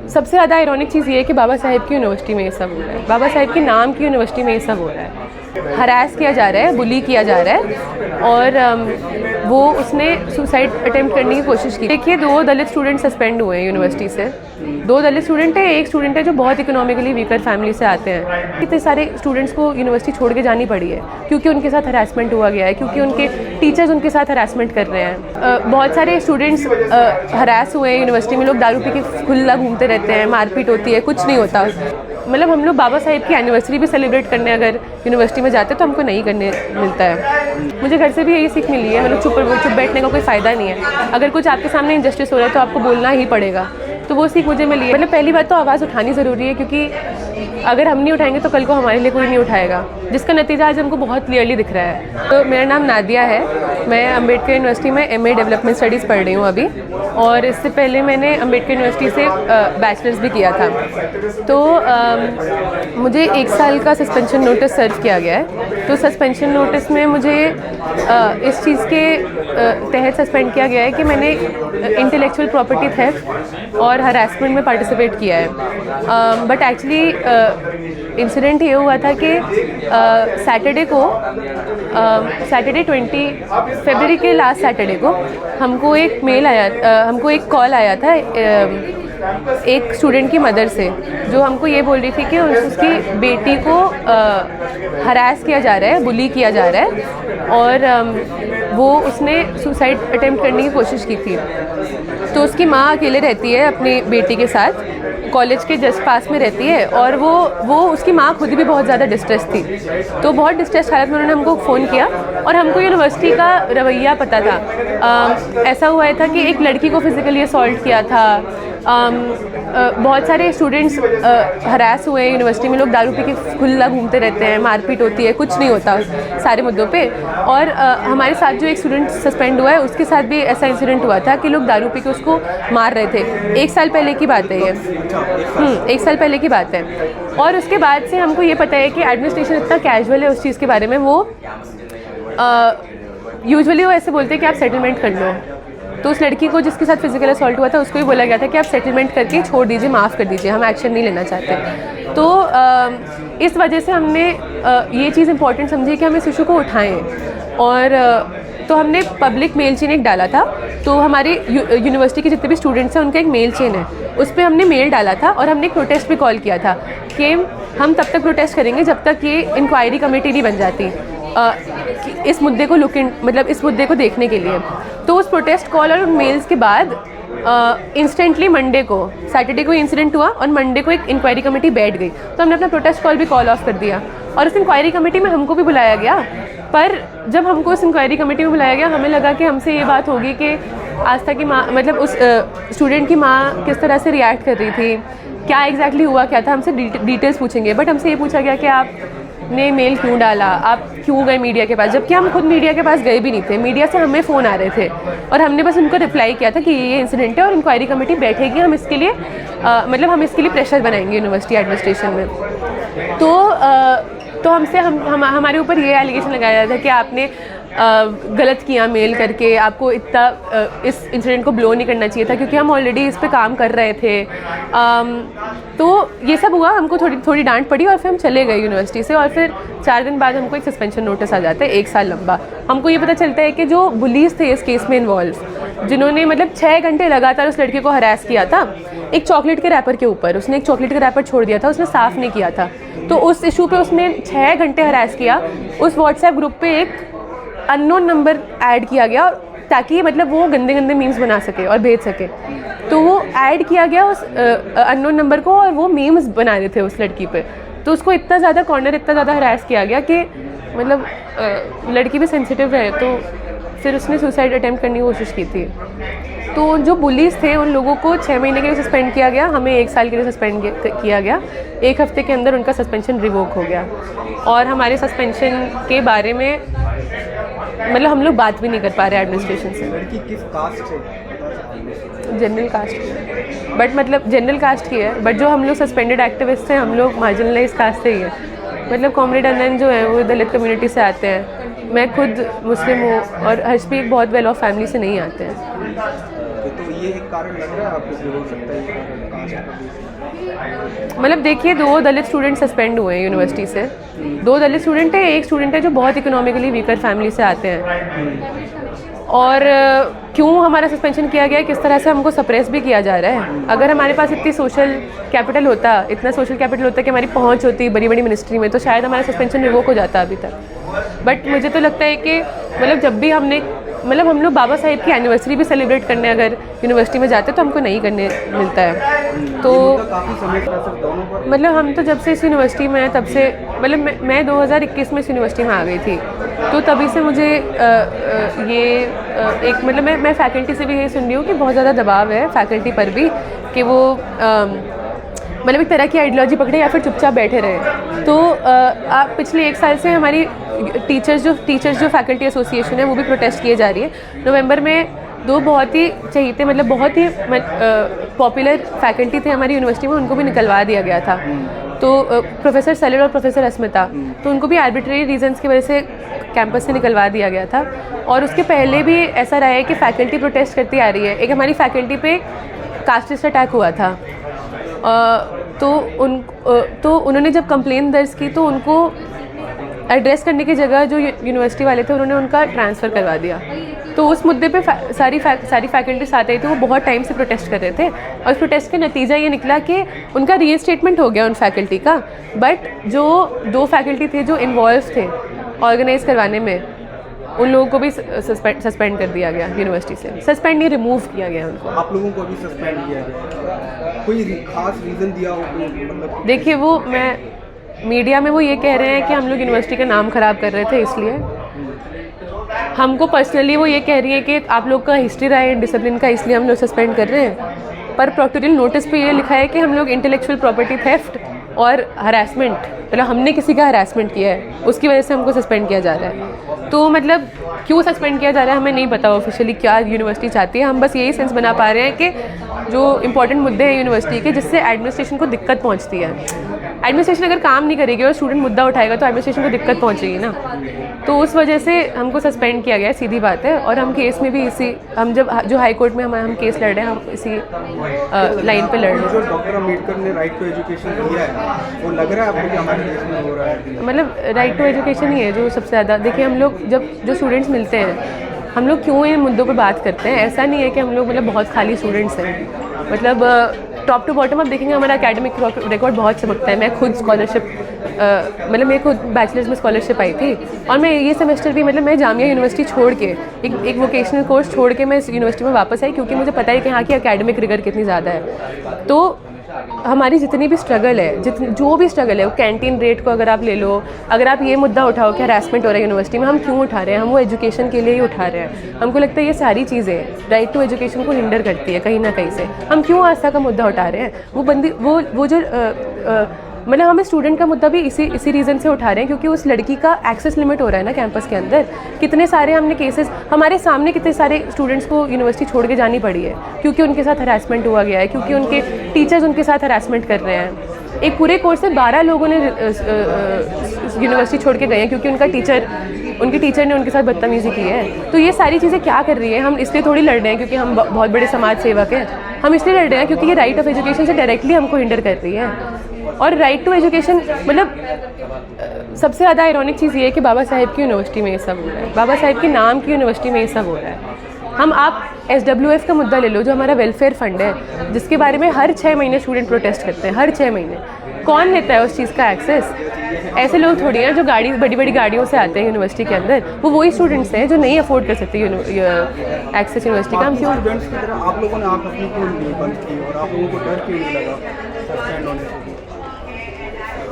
सबसे ज़्यादा आयरॉनिक चीज़ ये है कि बाबा साहेब की यूनिवर्सिटी में ये सब हो रहा है, बाबा साहेब के नाम की यूनिवर्सिटी में ये सब हो रहा है। हरास किया जा रहा है, बुली किया जा रहा है और वो उसने सुसाइड अटेम्प्ट करने की कोशिश की। देखिए 2 दलित स्टूडेंट सस्पेंड हुए हैं यूनिवर्सिटी से। 2 दलित स्टूडेंट है, एक स्टूडेंट है जो बहुत इकोनॉमिकली वीकर फैमिली से आते हैं। इतने सारे स्टूडेंट्स को यूनिवर्सिटी छोड़ के जानी पड़ी है क्योंकि उनके साथ हरासमेंट हुआ गया है, क्योंकि उनके टीचर्स उनके साथ हरासमेंट कर रहे हैं। बहुत सारे स्टूडेंट्स हरास हुए हैं यूनिवर्सिटी में। लोग दारू पी के खुला घूमते रहते हैं, मारपीट होती है, कुछ नहीं होता। मतलब हम लोग बाबा साहेब की एनिवर्सरी भी सेलिब्रेट करने अगर यूनिवर्सिटी में जाते हैं तो हमको नहीं करने मिलता है। मुझे घर से भी यही सीख मिली है, मतलब चुप बैठने का कोई फ़ायदा नहीं है। अगर कुछ आपके सामने इनजस्टिस हो रहा है तो आपको बोलना ही पड़ेगा। तो वो सीख मुझे मिली है। मतलब पहली बात तो आवाज़ उठानी ज़रूरी है, क्योंकि अगर हम नहीं उठाएंगे तो कल को हमारे लिए कोई नहीं उठाएगा, जिसका नतीजा आज हमको बहुत क्लियरली दिख रहा है। तो मेरा नाम नादिया है, मैं अम्बेडकर यूनिवर्सिटी में MA डेवलपमेंट स्टडीज़ पढ़ रही हूँ अभी, और इससे पहले मैंने अम्बेडकर यूनिवर्सिटी से बैचलर्स भी किया था। तो मुझे 1 साल का सस्पेंशन नोटिस सर्व किया गया है। तो सस्पेंशन नोटिस में मुझे इस चीज़ के तहत सस्पेंड किया गया है कि मैंने इंटेलेक्चुअल प्रॉपर्टी थेफ्ट और हरासमेंट में पार्टिसिपेट किया है। बट एक्चुअली इंसिडेंट ये हुआ था कि सैटरडे 20 फरवरी के लास्ट सैटरडे को हमको एक कॉल आया था एक स्टूडेंट की मदर से, जो हमको ये बोल रही थी कि उसकी बेटी को हरास किया जा रहा है, बुली किया जा रहा है और वो उसने सुसाइड अटेम्प्ट करने की कोशिश की थी। तो उसकी माँ अकेले रहती है अपनी बेटी के साथ, कॉलेज के जस्ट पास में रहती है, और वो उसकी माँ खुद भी बहुत ज़्यादा डिस्ट्रेस थी। तो बहुत डिस्ट्रेस हालत में उन्होंने हमको फ़ोन किया और हमको यूनिवर्सिटी का रवैया पता था। ऐसा हुआ था कि एक लड़की को फिज़िकली असॉल्ट किया था। बहुत सारे स्टूडेंट्स हरास हुए हैं यूनिवर्सिटी में। लोग दारू पी के खुला घूमते रहते हैं, मारपीट होती है, कुछ नहीं होता सारे मुद्दों पे। और हमारे साथ जो एक स्टूडेंट सस्पेंड हुआ है उसके साथ भी ऐसा इंसिडेंट हुआ था कि लोग दारू पी के उसको मार रहे थे। 1 साल पहले की बात है ये। 1 साल पहले की बात है। और उसके बाद से हमको ये पता है कि एडमिनिस्ट्रेशन इतना कैजुअल है उस चीज़ के बारे में। वो यूजुअली वो ऐसे बोलते हैं कि आप सेटलमेंट कर लो। तो उस लड़की को जिसके साथ फिजिकल असॉल्ट हुआ था उसको भी बोला गया था कि आप सेटलमेंट करके छोड़ दीजिए, माफ़ कर दीजिए, हम एक्शन नहीं लेना चाहते। तो इस वजह से हमने ये चीज़ इंपॉर्टेंट समझी कि हम इस इशू को उठाएं। और तो हमने पब्लिक मेल चेन एक डाला था। तो हमारे यूनिवर्सिटी के जितने भी स्टूडेंट्स हैं उनका एक मेल चेन है, उस पर हमने मेल डाला था और हमने एक प्रोटेस्ट भी कॉल किया था कि हम तब तक प्रोटेस्ट करेंगे जब तक ये इंक्वायरी कमेटी नहीं बन जाती इस मुद्दे को इस मुद्दे को देखने के लिए। तो उस प्रोटेस्ट कॉल और मेल्स के बाद इंस्टेंटली मंडे को, सैटरडे को इंसिडेंट हुआ और मंडे को एक इंक्वायरी कमेटी बैठ गई। तो हमने अपना प्रोटेस्ट कॉल भी कॉल ऑफ कर दिया और उस इंक्वायरी कमेटी में हमको भी बुलाया गया। पर जब हमको उस इंक्वायरी कमेटी में बुलाया गया, हमें लगा कि हमसे ये बात होगी कि आस्था की माँ, मतलब उस स्टूडेंट की माँ किस तरह से रिएक्ट कर रही थी, क्या एग्जैक्टली हुआ क्या था, हमसे डिटेल्स पूछेंगे। बट हमसे ये पूछा गया कि आपने मेल क्यों डाला, आप क्यों गए मीडिया के पास, जबकि हम खुद मीडिया के पास गए भी नहीं थे। मीडिया से हमें फ़ोन आ रहे थे और हमने बस उनको रिप्लाई किया था कि ये इंसिडेंट है और इंक्वायरी कमेटी बैठेगी, हम इसके लिए हम इसके लिए प्रेशर बनाएंगे यूनिवर्सिटी एडमिनिस्ट्रेशन में। तो हमसे हमारे ऊपर ये एलिगेशन लगाया था कि आपने गलत किया मेल करके, आपको इतना इस इंसिडेंट को ब्लो नहीं करना चाहिए था क्योंकि हम ऑलरेडी इस पे काम कर रहे थे। तो ये सब हुआ, हमको थोड़ी डांट पड़ी और फिर हम चले गए यूनिवर्सिटी से। और फिर 4 दिन बाद हमको एक सस्पेंशन नोटिस आ जाता है 1 साल लंबा। हमको ये पता चलता है कि जो बुलीज थे इस केस में इन्वॉल्व, जिन्होंने 6 घंटे लगातार उस लड़की को हरास किया था एक चॉकलेट के रैपर के ऊपर, उसने एक चॉकलेट का रैपर छोड़ दिया था, उसने साफ़ नहीं किया था। तो उस इशू पे उसने 6 घंटे हरास किया। उस व्हाट्सएप ग्रुप पे एक अननोन नंबर ऐड किया गया ताकि वो गंदे गंदे मीम्स बना सके और भेज सके। तो वो ऐड किया गया उस अननोन नंबर को और वो मीम्स बना रहे थे उस लड़की पे। तो उसको इतना ज़्यादा हरास किया गया कि लड़की भी सेंसिटिव है, तो फिर उसने सुसाइड अटेम्प्ट करने की कोशिश की थी। तो जो बुलीज थे उन लोगों को 6 महीने के लिए सस्पेंड किया गया, हमें 1 साल के लिए सस्पेंड किया गया। 1 हफ्ते के अंदर उनका सस्पेंशन रिवोक हो गया और हमारे सस्पेंशन के बारे में हम लोग बात भी नहीं कर पा रहे एडमिनिस्ट्रेशन से। लड़की किस कास्ट से? General caste, but general caste की है, बट जो हम लोग सस्पेंडेड एक्टिविस्ट हैं हम लोग मार्जिनलाइज कास्ट से ही है। कॉमरेड अनंत जो है वो दलित कम्युनिटी से आते हैं, मैं खुद मुस्लिम हूँ और हर्ष भी एक बहुत वेल ऑफ फैमिली से नहीं आते हैं। तो ये एक कारण लग रहा है आपको कि हो सकता है ये कास्ट का बेस? मतलब देखिए, 2 दलित स्टूडेंट सस्पेंड हुए हैं यूनिवर्सिटी से। 2 दलित स्टूडेंट है, एक स्टूडेंट है जो बहुत इकोनॉमिकली वीकर फैमिली से आते हैं। और क्यों हमारा सस्पेंशन किया गया है, किस तरह से हमको सप्रेस भी किया जा रहा है। अगर हमारे पास इतनी सोशल कैपिटल होता, इतना सोशल कैपिटल होता कि हमारी पहुंच होती बड़ी बड़ी मिनिस्ट्री में, तो शायद हमारा सस्पेंशन रिवोक हो जाता अभी तक। बट मुझे तो लगता है कि मतलब जब भी हमने मतलब हम लोग बाबा साहेब की एनिवर्सरी भी सेलिब्रेट करने अगर यूनिवर्सिटी में जाते तो हमको नहीं करने मिलता है। तो मतलब हम तो जब से इस यूनिवर्सिटी में हैं तब से मतलब मैं 2021 में इस यूनिवर्सिटी में आ गई थी, तो तभी से मुझे एक मतलब मैं फैकल्टी से भी ये सुन रही हूँ कि बहुत ज़्यादा दबाव है फैकल्टी पर भी कि वो मतलब एक तरह की आइडियोलॉजी पकड़े या फिर चुपचाप बैठे रहे। तो आप पिछले 1 साल से हमारी टीचर्स जो फैकल्टी एसोसिएशन है वो भी प्रोटेस्ट किए जा रही है। नवंबर में 2 बहुत ही चहीते मतलब बहुत ही पॉपुलर फैकल्टी थे हमारी यूनिवर्सिटी में, उनको भी निकलवा दिया गया था। तो प्रोफेसर सलील और प्रोफेसर अस्मिता, तो उनको भी आर्बिट्रेरी रीजंस की वजह से कैंपस से निकलवा दिया गया था। और उसके पहले भी ऐसा रहा है कि फैकल्टी प्रोटेस्ट करती आ रही है। एक हमारी फैकल्टी पे कास्टिस्ट अटैक हुआ था, तो उन्होंने जब कंप्लेन दर्ज की तो उनको एड्रेस करने की जगह जो यूनिवर्सिटी वाले थे उन्होंने उनका ट्रांसफ़र करवा दिया। तो उस मुद्दे पे सारी फैकल्टीज आते ही थे, वो बहुत टाइम से प्रोटेस्ट कर रहे थे। और उस प्रोटेस्ट का नतीजा ये निकला कि उनका रीइंस्टेटमेंट हो गया उन फैकल्टी का। बट जो 2 फैकल्टी थे जो इन्वॉल्व थे ऑर्गेनाइज करवाने में, उन लोगों को भी सस्पेंड कर दिया गया यूनिवर्सिटी से। सस्पेंड नहीं, रिमूव किया गया उनको। आप लोगों को भी सस्पेंड किया गया? कोई खास रीज़न दिया हो मतलब? देखिए, वो मैं मीडिया में वो ये कह रहे हैं कि हम लोग यूनिवर्सिटी का नाम ख़राब कर रहे थे, इसलिए हमको पर्सनली वो ये कह रही है कि आप लोग का हिस्ट्री रहा है डिसिप्लिन का, इसलिए हम लोग सस्पेंड कर रहे हैं। पर प्रोक्टोरियल नोटिस पे ये लिखा है कि हम लोग इंटेलेक्चुअल प्रॉपर्टी थेफ्ट और हरासमेंट, मतलब हमने किसी का हरासमेंट किया है, उसकी वजह से हमको सस्पेंड किया जा रहा है। तो मतलब क्यों सस्पेंड किया जा रहा है हमें नहीं पता ऑफिशियली क्या यूनिवर्सिटी चाहती है। हम बस यही सेंस बना पा रहे हैं कि जो इंपॉर्टेंट मुद्दे हैं यूनिवर्सिटी के जिससे एडमिनिस्ट्रेशन को दिक्कत पहुंचती है, एडमिनिस्ट्रेशन अगर काम नहीं करेगी और स्टूडेंट मुद्दा उठाएगा तो एडमिनिस्ट्रेशन को दिक्कत पहुंचेगी ना। तो उस वजह से हमको सस्पेंड किया गया है, सीधी बात है। और हम केस में भी इसी हम जो हाई कोर्ट में हम केस लड़ रहे हैं, हम इसी लाइन पे लड़ रहे हैं। जो डॉक्टर अम्बेडकर ने राइट टू एजुकेशन दिया है वो लग रहा है आपको कि हमारे देश में हो रहा है? मतलब राइट टू एजुकेशन ही है जो सबसे ज़्यादा। देखिए, हम लोग जो स्टूडेंट्स मिलते हैं, हम लोग क्यों इन मुद्दों पर बात करते हैं? ऐसा नहीं है कि हम लोग मतलब बहुत खाली स्टूडेंट्स हैं। मतलब टॉप टू बॉटम आप देखेंगे हमारा एकेडमिक रिकॉर्ड बहुत चमकता है। मैं खुद स्कॉलरशिप मतलब मेरे खुद बैचलर्स में स्कॉलरशिप आई थी, और मैं ये सेमेस्टर भी मतलब मैं जामिया यूनिवर्सिटी छोड़ के एक वोकेशनल कोर्स छोड़ के मैं इस यूनिवर्सिटी में वापस आई, क्योंकि मुझे पता है कि यहाँ की एकेडमिक रिगर कितनी ज़्यादा है। तो हमारी जितनी भी स्ट्रगल है, जो भी स्ट्रगल है, वो कैंटीन रेट को अगर आप ले लो, अगर आप ये मुद्दा उठाओ कि हरासमेंट हो रहा है यूनिवर्सिटी में, हम क्यों उठा रहे हैं? हम वो एजुकेशन के लिए ही उठा रहे हैं। हमको लगता है ये सारी चीज़ें राइट टू एजुकेशन को हिंडर करती है कहीं ना कहीं से। हम क्यों आस्था का मुद्दा उठा रहे हैं? वो जो मतलब हम स्टूडेंट का मुद्दा भी इसी रीज़न से उठा रहे हैं, क्योंकि उस लड़की का एक्सेस लिमिट हो रहा है ना कैंपस के अंदर। कितने सारे हमने केसेस हमारे सामने, कितने सारे स्टूडेंट्स को यूनिवर्सिटी छोड़ के जानी पड़ी है क्योंकि उनके साथ हरासमेंट हुआ गया है, क्योंकि उनके टीचर्स उनके साथ हरासमेंट कर रहे हैं। एक पूरे कोर्स से 12 लोगों ने यूनिवर्सिटी छोड़ के गए हैं क्योंकि उनके टीचर ने उनके साथ बदतमीज़ी की है। तो ये सारी चीज़ें क्या कर रही है? हम इसलिए थोड़ी लड़ रहे हैं क्योंकि हम बहुत बड़े समाज सेवक हैं। हम इसलिए लड़ रहे हैं क्योंकि ये राइट ऑफ एजुकेशन से डायरेक्टली हमको हिंडर कर रही है। और राइट टू एजुकेशन मतलब सबसे ज़्यादा आयरॉनिक चीज़ ये है कि बाबा साहेब की यूनिवर्सिटी में ये सब हो रहा है, बाबा साहेब के नाम की यूनिवर्सिटी में ये सब हो रहा है। आप SWF का मुद्दा ले लो, जो हमारा वेलफेयर फंड है, जिसके बारे में हर 6 महीने स्टूडेंट प्रोटेस्ट करते हैं, हर 6 महीने। कौन लेता है उस चीज़ का एक्सेस? ऐसे लोग थोड़ी हैं जो बड़ी बड़ी गाड़ियों से आते हैं यूनिवर्सिटी के अंदर। वो वही स्टूडेंट्स हैं जो नहीं अफोर्ड कर सकते एक्सेस यूनिवर्सिटी का। हम क्यों स्टूडेंट्स की तरह आप लोगों ने आँख अपनी क्यों नहीं बंद की और आप लोगों को डर क्यों नहीं लगा सस्पेंड होने से?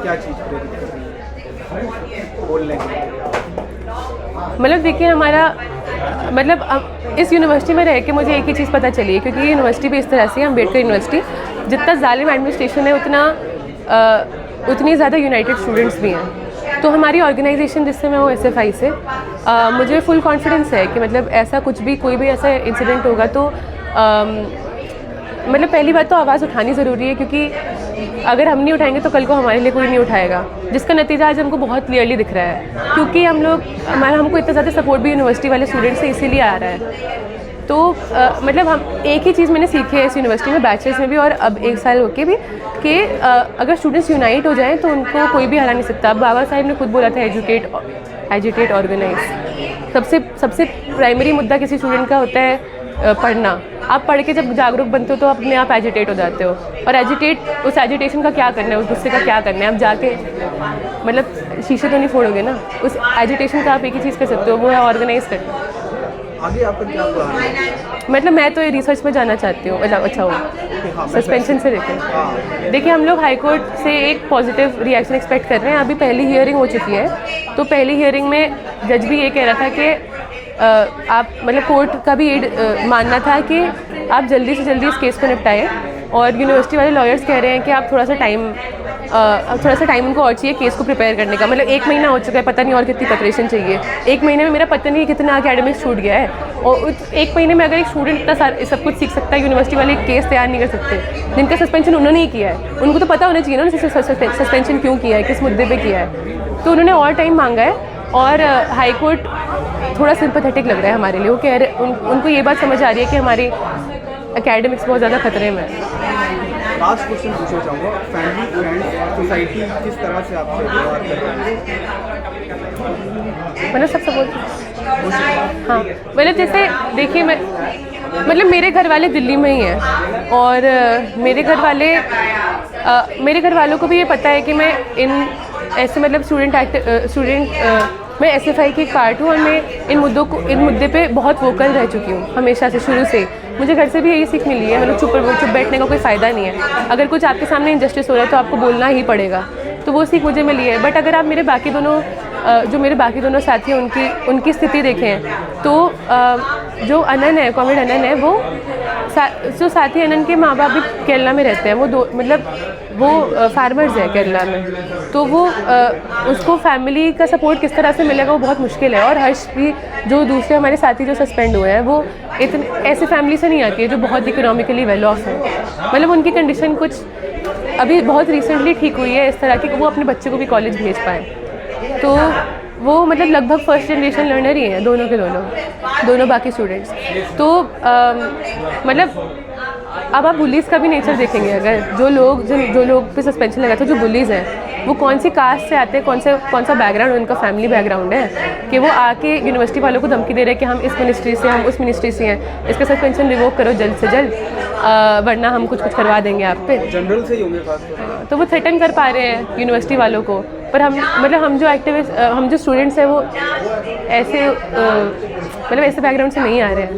क्या चीज़ प्रेरित कर रही है बोलने की? मतलब देखिए, हमारा मतलब इस यूनिवर्सिटी में रह के मुझे एक ही चीज़ पता चली है, क्योंकि ये यूनिवर्सिटी भी इस तरह से है, अम्बेडकर यूनिवर्सिटी, जितना जालिम एडमिनिस्ट्रेशन है उतनी ज़्यादा यूनाइटेड स्टूडेंट्स भी हैं। तो हमारी ऑर्गेनाइजेशन जिससे मैं हूँ SFI से, मुझे फुल कॉन्फिडेंस है कि मतलब ऐसा कोई भी ऐसा इंसिडेंट होगा तो मतलब पहली बात तो आवाज़ उठानी ज़रूरी है, क्योंकि अगर हम नहीं उठाएंगे तो कल को हमारे लिए कोई नहीं उठाएगा, जिसका नतीजा आज हमको बहुत क्लियरली दिख रहा है। क्योंकि हमको इतना ज़्यादा सपोर्ट भी यूनिवर्सिटी वाले स्टूडेंट से इसीलिए आ रहा है तो मतलब हम एक ही चीज़ मैंने सीखी है इस यूनिवर्सिटी में, बैचलर्स में भी और अब 1 साल होके भी, कि अगर स्टूडेंट्स यूनाइट हो जाएं तो उनको कोई भी हरा नहीं सकता। बाबा साहिब ने खुद बोला था, एजुकेट ऑर्गेनाइज। सबसे प्राइमरी मुद्दा किसी स्टूडेंट का होता है पढ़ना। आप पढ़ के जब जागरूक बनते हो तो अपने आप एजिटेट हो जाते हो, और उस एजिटेशन का क्या करना है, उस गुस्से का क्या करना है, आप जाके मतलब शीशे तो नहीं फोड़ोगे ना। उस एजिटेशन का आप एक ही चीज़ कर सकते हो, वो है ऑर्गेनाइज करना। आगे आपका क्या प्लान है? मतलब मैं तो ये रिसर्च में जाना चाहती हूँ, मतलब अच्छा हो हाँ, सस्पेंशन से लेकर। देखिए हम लोग हाई कोर्ट से एक पॉजिटिव रिएक्शन एक्सपेक्ट कर रहे हैं। अभी पहली हियरिंग हो चुकी है, तो पहली हियरिंग में जज भी ये कह रहा था कि आप मतलब कोर्ट का भी ये मानना था कि आप जल्दी से जल्दी इस केस को निपटाएं, और यूनिवर्सिटी वाले लॉयर्स कह रहे हैं कि आप थोड़ा सा टाइम उनको और चाहिए केस को प्रिपेयर करने का। मतलब 1 महीना हो चुका है, पता नहीं और कितनी प्रिपरेशन चाहिए। 1 महीने में मेरा पता नहीं कितना एकेडमिक्स छूट गया है, और 1 महीने में अगर एक स्टूडेंट इतना सब कुछ सीख सकता है, यूनिवर्सिटी वाले एक केस तैयार नहीं कर सकते। जिनका सस्पेंशन उन्होंने ही किया है, उनको तो पता होना चाहिए ना उन्होंने सस्पेंशन क्यों किया है, किस मुद्दे पर किया है। तो उन्होंने और टाइम मांगा है, और हाई कोर्ट थोड़ा सिंपैथेटिक लग रहा है हमारे लिए। वो कह रहे उनको ये बात समझ आ रही है कि हमारी एकेडमिक्स बहुत ज़्यादा खतरे में है। लास्ट क्वेश्चन पूछना चाहूँगा, फैमिली फ्रेंड्स सोसाइटी किस तरह से आपसे व्यवहार कर रहे हैं? मतलब सब सपोर्ट। हाँ मतलब जैसे देखिए, मतलब मेरे घर वाले दिल्ली में ही हैं, और मेरे घर वालों को भी ये पता है कि मैं ऐसे मतलब मैं SFI की एक पार्ट हूँ, और मैं इन मुद्दे पे बहुत वोकल रह चुकी हूँ हमेशा से, शुरू से। मुझे घर से भी यही सीख मिली है, मतलब चुप बैठने का कोई फ़ायदा नहीं है। अगर कुछ आपके सामने इनजस्टिस हो रहा है तो आपको बोलना ही पड़ेगा, तो वो सीख मुझे मिली है। बट अगर आप मेरे बाकी दोनों साथी हैं, उनकी स्थिति देखें तो जो अनन है, कॉमरेड अनन है, जो साथी अनन के माँ बाप भी केरला में रहते हैं। वो फार्मर्स है केरला में, तो वो उसको फैमिली का सपोर्ट किस तरह से मिलेगा वो बहुत मुश्किल है। और हर्ष भी, जो दूसरे हमारे साथी जो सस्पेंड हुए हैं, वो ऐसे फैमिली से नहीं आती है जो बहुत इकोनॉमिकली वेल ऑफ है। मतलब उनकी कंडीशन कुछ अभी बहुत रिसेंटली ठीक हुई है इस तरह की कि वो अपने बच्चे को भी कॉलेज भेज पाए। तो वो मतलब लगभग फर्स्ट जनरेशन लर्नर ही हैं दोनों बाकी स्टूडेंट्स। तो मतलब अब आप बुलीज़ का भी नेचर देखेंगे। अगर जो लोग पे सस्पेंशन लगा था, जो बुलीज़ हैं, वो कौन सी कास्ट से आते हैं, कौन सा बैकग्राउंड उनका फैमिली बैकग्राउंड है, कि वो आके यूनिवर्सिटी वालों को धमकी दे रहे हैं कि हम इस मिनिस्ट्री से, हम उस मिनिस्ट्री से हैं, इसका सस्पेंशन रिवोक करो जल्द से जल्द, वरना हम कुछ करवा देंगे आप पे। जनरल से ही होंगे खासकर। तो वो थ्रेटन कर पा रहे हैं यूनिवर्सिटी वालों को। पर हम जो स्टूडेंट्स हैं वो ऐसे बैकग्राउंड से नहीं आ रहे हैं।